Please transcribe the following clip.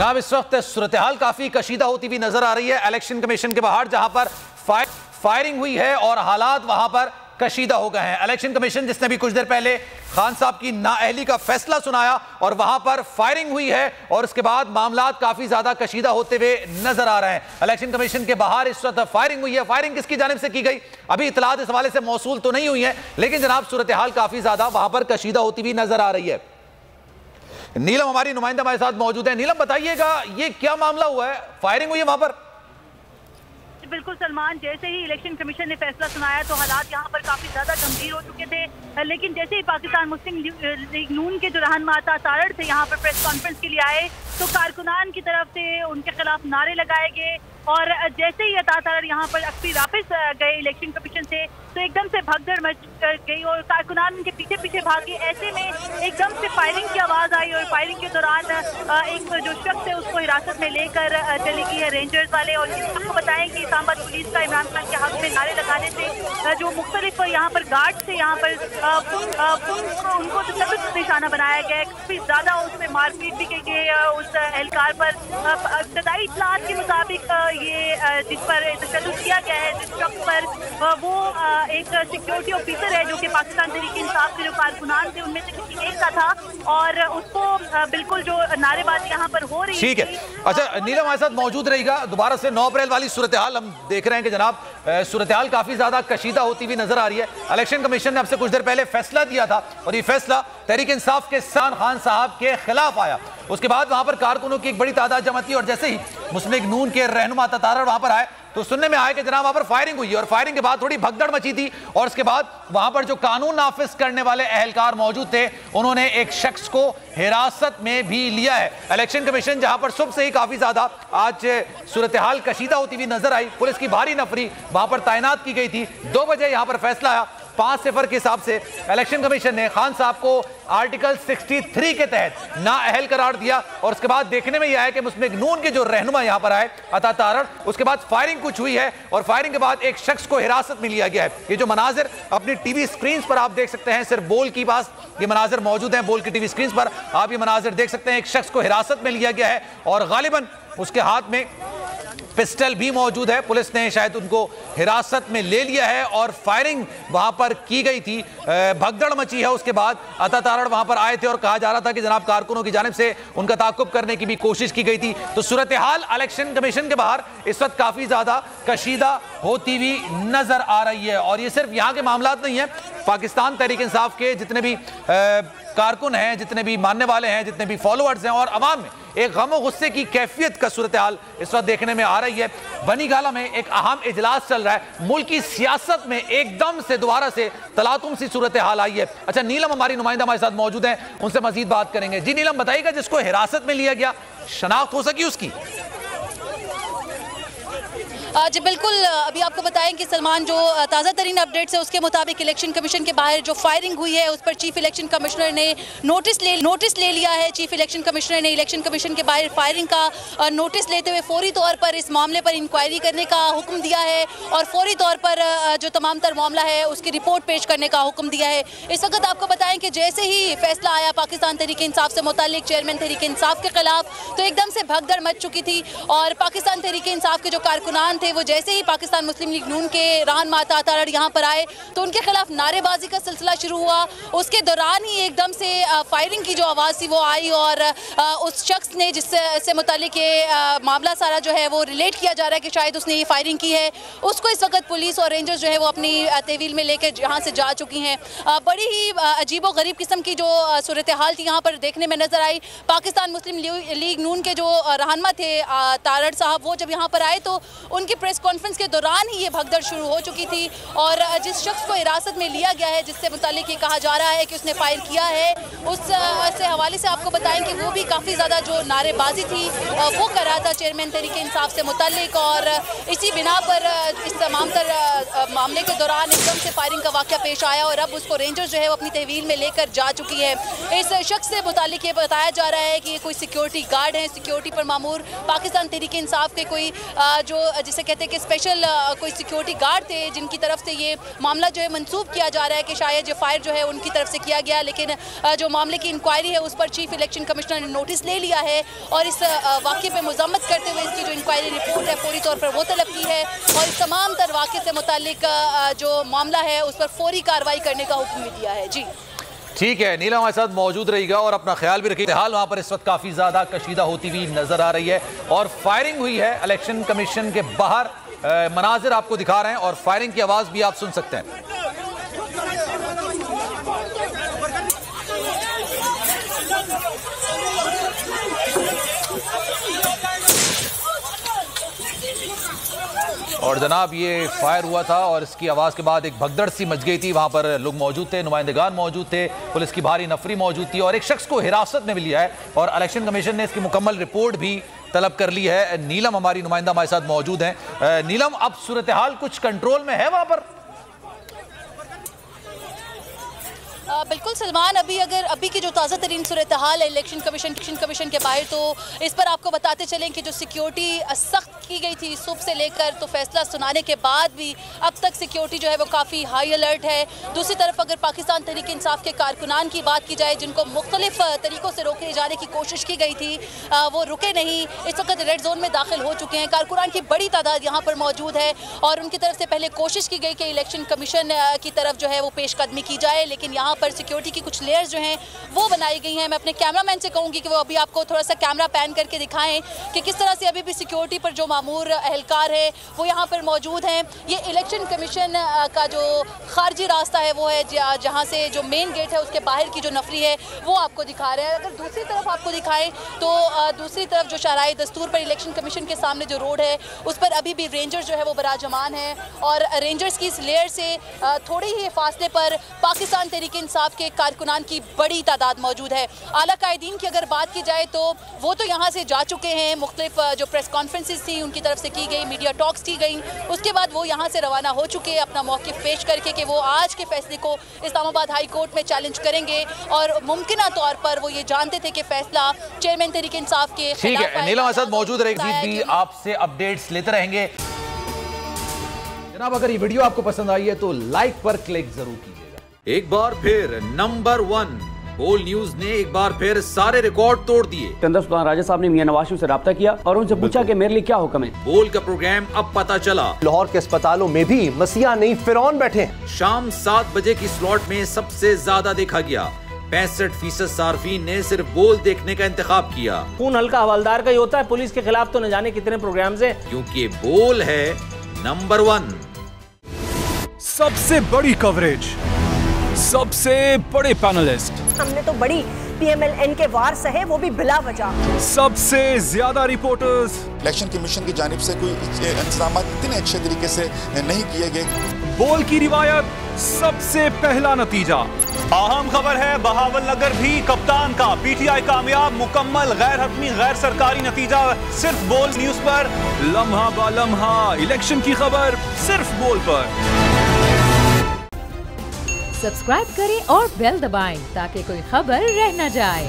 जनाब इस वक्त सूरत हाल काफी कशीदा होती हुई नजर आ रही है इलेक्शन कमीशन के बाहर, जहां पर फायरिंग हुई है और हालात वहां पर कशीदा हो गए हैं। इलेक्शन कमीशन जिसने भी कुछ देर पहले खान साहब की नाअहली का फैसला सुनाया और वहां पर फायरिंग हुई है और उसके बाद मामलात काफी ज्यादा कशीदा होते हुए नजर आ रहे हैं। इलेक्शन कमीशन के बाहर इस वक्त फायरिंग हुई है। फायरिंग किसकी जानिब से की गई अभी इतलात इस हवाले से मौसूल तो नहीं हुई है, लेकिन जनाब सूरत हाल काफी ज्यादा वहां पर कशीदा होती हुई नजर आ रही है। नीलम हमारी नुमाइंदा हमारे साथ मौजूद है। नीलम बताइएगा ये क्या मामला हुआ है, फायरिंग हुई है वहां पर? बिल्कुल सलमान, जैसे ही इलेक्शन कमीशन ने फैसला सुनाया तो हालात यहाँ पर काफी ज्यादा गंभीर हो चुके थे, लेकिन जैसे ही पाकिस्तान मुस्लिम लीग नून के जो रहनुमा अता तारड़ थे यहाँ पर प्रेस कॉन्फ्रेंस के लिए आए तो कारकुनान की तरफ से उनके खिलाफ नारे लगाए गए और जैसे ही अता तारड़ यहाँ पर अपनी वापस गए इलेक्शन कमीशन से तो एकदम से भगदड़ मच गई और कारकुनान उनके पीछे पीछे भागे। ऐसे में एकदम से फायरिंग की आवाज आई और फायरिंग के दौरान एक जो शख्स है उसको हिरासत में लेकर चली गई है रेंजर्स वाले। और आपको बताएं कि इस्लामाबाद पुलिस का इमरान खान के हक में नारे लगाने से जो मुख्तलिफ यहाँ पर गार्ड से यहाँ पर उनको तशद्दुद निशाना बनाया गया है, काफी ज्यादा उसमें मारपीट भी की गई है उस एहलकार पर। इब्तदाई इत्तलात के मुताबिक ये जिस पर तशद्दुद किया गया है, जिस शख्स पर वो एक सिक्योरिटी ऑफिसर है जो कि पाकिस्तान तहरीक इंसाफ के जो कारकुनान थे उनमें से किसी एक का था और उसको बिल्कुल जो नारेबाजी यहाँ पर हो रही है। ठीक है, अच्छा नीलम हमारे साथ मौजूद रहेगा दोबारा से। 9 अप्रैल वाली सूरत हाल हम देख रहे हैं कि जनाब सूरत हाल काफी ज्यादा कशीदा होती हुई नजर आ रही है। इलेक्शन कमीशन ने आपसे कुछ देर पहले फैसला दिया था और ये फैसला तहरीक इंसाफ के खान साहब के खिलाफ आया। उसके बाद वहां पर कारकुनों की एक बड़ी तादाद जमा थी और जैसे ही मुस्लिम लीग नून के रहनुमा अता तारड़ वहां पर आए तो सुनने में आया कि जनाब वहां पर फायरिंग हुई और फायरिंग के बाद थोड़ी भगदड़ मची थी और उसके बाद वहां पर जो कानून नाफिज करने वाले एहलकार मौजूद थे उन्होंने एक शख्स को हिरासत में भी लिया है। इलेक्शन कमीशन जहां पर सुबह से ही काफी ज्यादा आज सूरत हाल कशीदा होती हुई नजर आई, पुलिस की भारी नफरी वहां पर तैनात की गई थी। 2 बजे यहां पर फैसला आया 5-0 के हिसाब से इलेक्शन कमीशन ने खान साहब को आर्टिकल 63 के तहत नाअहल करार दिया और उसके बाद देखने में यह आया कि मुस्लिम लीग नून के जो रहनुमा यहां पर आए अता तारड़, उसके बाद फायरिंग कुछ हुई है और फायरिंग के बाद एक शख्स को हिरासत में लिया गया है। ये जो मनाजिर अपनी टीवी स्क्रीन पर आप देख सकते हैं, सिर्फ बोल की पास ये मनाजिर मौजूद हैं, बोल की टीवी स्क्रीन पर आप ये मनाजिर देख सकते हैं। एक शख्स को हिरासत में लिया गया है और गालिबन उसके हाथ में पिस्टल भी मौजूद है। पुलिस ने शायद उनको हिरासत में ले लिया है और फायरिंग वहां पर की गई थी, भगदड़ मची है। उसके बाद अता तारड़ वहां पर आए थे और कहा जा रहा था कि जनाब कारकुनों की जानिब से उनका ताकुब करने की भी कोशिश की गई थी। तो सूरत हाल इलेक्शन कमीशन के बाहर इस वक्त काफी ज्यादा कशीदा होती हुई नजर आ रही है और ये सिर्फ यहाँ के मामलात नहीं है, पाकिस्तान तहरीक इंसाफ के जितने भी कारकुन हैं, जितने भी मानने वाले हैं, जितने भी फॉलोअर्स हैं और अवाम में एक गम और गुस्से की कैफियत का सूरत हाल इस वक्त देखने में आ रही है। बनी गाला में एक अहम इजलास चल रहा है, मुल्क की सियासत में एकदम से दोबारा से तलातुम सी सूरत हाल आई है। अच्छा नीलम हमारी नुमाइंदा हमारे साथ मौजूद हैं, उनसे मजीद बात करेंगे। जी नीलम बताइएगा, जिसको हिरासत में लिया गया शनाख्त हो सकी उसकी? जी बिल्कुल, अभी आपको बताएं कि सलमान जो ताज़ा तरीन अपडेट्स है उसके मुताबिक इलेक्शन कमीशन के बाहर जो फायरिंग हुई है उस पर चीफ इलेक्शन कमिश्नर ने नोटिस ले लिया है। चीफ इलेक्शन कमिश्नर ने इलेक्शन कमीशन के बाहर फायरिंग का नोटिस लेते हुए फौरी तौर पर इस मामले पर इंक्वायरी करने का हुक्म दिया है और फौरी तौर पर जो तमाम तर मामला है उसकी रिपोर्ट पेश करने का हुक्म दिया है। इस वक्त आपको बताएं कि जैसे ही फैसला आया पाकिस्तान तहरीक इंसाफ से मुतालिक चेयरमैन तहरीक इंसाफ के खिलाफ तो एकदम से भगदड़ मच चुकी थी और पाकिस्तान तहरीक इंसाफ के जो कारकुनान थे वो जैसे ही पाकिस्तान मुस्लिम लीग नून के रहनुमा अता तारड़ यहाँ पर आए तो उनके खिलाफ नारेबाजी का सिलसिला शुरू हुआ। उसके दौरान ही एकदम से फायरिंग की जो आवाज़ थी वो आई और उस शख्स ने जिससे मुतालिक मामला सारा जो है वो रिलेट किया जा रहा है कि शायद उसने ये फायरिंग की है, उसको इस वक्त पुलिस और रेंजर्स जो है वो अपनी तहवील में लेकर यहाँ से जा चुकी हैं। बड़ी ही अजीबो गरीब किस्म की जो सूरत हाल थी यहाँ पर देखने में नजर आई। पाकिस्तान मुस्लिम लीग नून के जो रहनुमा थे तारड़ साहब, वो जब यहाँ पर आए तो उनकी प्रेस कॉन्फ्रेंस के दौरान ही ये भगदड़ शुरू हो चुकी थी और जिस शख्स को हिरासत में लिया गया है जिससे मुतालिक ये कहा जा रहा है कि उसने फायर किया है, उस से हवाले से आपको बताएं कि वो भी काफ़ी ज़्यादा जो नारेबाजी थी वो कर रहा था चेयरमैन तहरीक इंसाफ से मुतालिक और इसी बिना पर इस तमाम तर मामले के दौरान एकदम से फायरिंग का वाक़या पेश आया और अब उसको रेंजर्स जो है वो अपनी तहवील में लेकर जा चुकी है। इस शख्स से मुतालिक ये बताया जा रहा है कि ये कोई सिक्योरिटी गार्ड है, सिक्योरिटी पर मामूर पाकिस्तान तहरीक इंसाफ के कोई जो जिसे जिसे कहते हैं कि स्पेशल कोई सिक्योरिटी गार्ड थे जिनकी तरफ से ये मामला जो है मंसूब किया जा रहा है कि शायद ये फायर जो है उनकी तरफ से किया गया, लेकिन जो मामले की इंक्वायरी है उस पर चीफ इलेक्शन कमिश्नर ने नोटिस ले लिया है और इस वाक़े पे मज़म्मत करते हुए इसकी जो इंक्वायरी रिपोर्ट है फौरी तौर पर वो तलब की है और इस तमाम तर वाक़े से मुताल्लिक जो मामला है उस पर फौरी कार्रवाई करने का हुक्म भी दिया है। जी ठीक है, नीलम हमारे साथ मौजूद रहेगा और अपना ख्याल भी रखिए। हाल वहाँ पर इस वक्त काफ़ी ज़्यादा कशीदा होती हुई नजर आ रही है और फायरिंग हुई है इलेक्शन कमीशन के बाहर। मनाजिर आपको दिखा रहे हैं और फायरिंग की आवाज़ भी आप सुन सकते हैं। और जनाब ये फायर हुआ था और इसकी आवाज़ के बाद एक भगदड़ सी मच गई थी। वहाँ पर लोग मौजूद थे, नुमाइंदगान मौजूद थे, पुलिस की भारी नफरी मौजूद थी और एक शख्स को हिरासत में भी लिया है और इलेक्शन कमीशन ने इसकी मुकम्मल रिपोर्ट भी तलब कर ली है। नीलम हमारी नुमाइंदा हमारे साथ मौजूद हैं। नीलम, अब सूरत हाल कुछ कंट्रोल में है वहाँ पर? बिल्कुल सलमान, अभी की जो ताज़ा तरीन सूरत हाल है इलेक्शन कमीशन के बाहर, तो इस पर आपको बताते चलें कि जो सिक्योरिटी सख्त की गई थी सुबह से लेकर तो फैसला सुनाने के बाद भी अब तक सिक्योरिटी जो है वो काफ़ी हाई अलर्ट है। दूसरी तरफ अगर पाकिस्तान तहरीक इंसाफ के कारकुनान की बात की जाए जिनको मुख्तलिफ तरीक़ों से रोके जाने की कोशिश की गई थी, वो रुके नहीं, इस वक्त रेड जोन में दाखिल हो चुके हैं। कारकुनान की बड़ी तादाद यहाँ पर मौजूद है और उनकी तरफ से पहले कोशिश की गई कि इलेक्शन कमीशन की तरफ जो है वो पेशकदमी की जाए, लेकिन यहाँ पर सिक्योरिटी की कुछ लेयर्स जो हैं वो बनाई गई हैं। मैं अपने कैमरामैन से कहूँगी कि वो अभी आपको थोड़ा सा कैमरा पैन करके दिखाएं कि किस तरह से अभी भी सिक्योरिटी पर जो मामूर एहलकार है वो यहाँ पर मौजूद हैं। ये इलेक्शन कमीशन का जो खारजी रास्ता है वो है जहाँ से जो मेन गेट है उसके बाहर की जो नफरी है वो आपको दिखा रहे हैं। अगर दूसरी तरफ आपको दिखाएं तो दूसरी तरफ जो शाराए दस्तूर पर इलेक्शन कमीशन के सामने जो रोड है उस पर अभी भी रेंजर्स जो है वो बराजमान है और रेंजर्स की इस लेयर से थोड़ी ही फासले पर पाकिस्तान तहरीक इंसाफ के कारकुनान की बड़ी तादाद मौजूद है। आला कायदीन की अगर बात की जाए तो वो तो यहाँ से जा चुके हैं, मुख्तलिफ जो प्रेस कॉन्फ्रेंसेस थी उनकी तरफ से की गई, मीडिया टॉक्स की गई, उसके बाद वो यहाँ से रवाना हो चुके हैं अपना मौक़िफ़ पेश करके कि वो आज के फैसले को इस्लामाबाद हाई कोर्ट में चैलेंज करेंगे और मुमकिन तौर पर वो ये जानते थे कि फैसला चेयरमैन तहरीक इंसाफ के ठीक है। नीलम हमारे साथ मौजूद रहेगी, आपसे अपडेट्स लेते रहेंगे। जनाब, अगर ये वीडियो आपको पसंद आई है तो लाइक पर क्लिक जरूर कीजिएगा। एक बार फिर नंबर 1 बोल न्यूज ने एक बार फिर सारे रिकॉर्ड तोड़ दिए। सिकंदर सुल्तान राजा साहब ने मियां नवाज शरीफ से राब्ता किया और उनसे पूछा कि मेरे लिए क्या हुक्म है। बोल का प्रोग्राम अब पता चला। लाहौर के अस्पतालों में भी मसीहा नहीं फिरौन बैठे हैं। शाम 7 बजे की स्लॉट में सबसे ज्यादा देखा गया। 65% सार्फिन ने सिर्फ बोल देखने का इंतखाब किया। खून हल्का हवलदार का ही होता है, पुलिस के खिलाफ तो न जाने कितने प्रोग्राम्स हैं, क्योंकि बोल है नंबर 1। सबसे बड़ी कवरेज, सबसे बड़े पैनलिस्ट, हमने तो बड़ी PMLN के वार सहे, वो भी बिला वजह। सबसे ज्यादा रिपोर्टर्स। इलेक्शन कमीशन की जानिब से कोई इंतजाम इतने अच्छे तरीके से नहीं किए गए। बोल की रिवायत, सबसे पहला नतीजा। अहम खबर है बहावल नगर भी कप्तान का PTI कामयाब, मुकम्मल गैर हतमी गैर सरकारी नतीजा सिर्फ बोल न्यूज पर। लम्हा बा लम्हा इलेक्शन की खबर सिर्फ बोल पर। सब्सक्राइब करें और बेल दबाएं ताकि कोई खबर रह न जाए।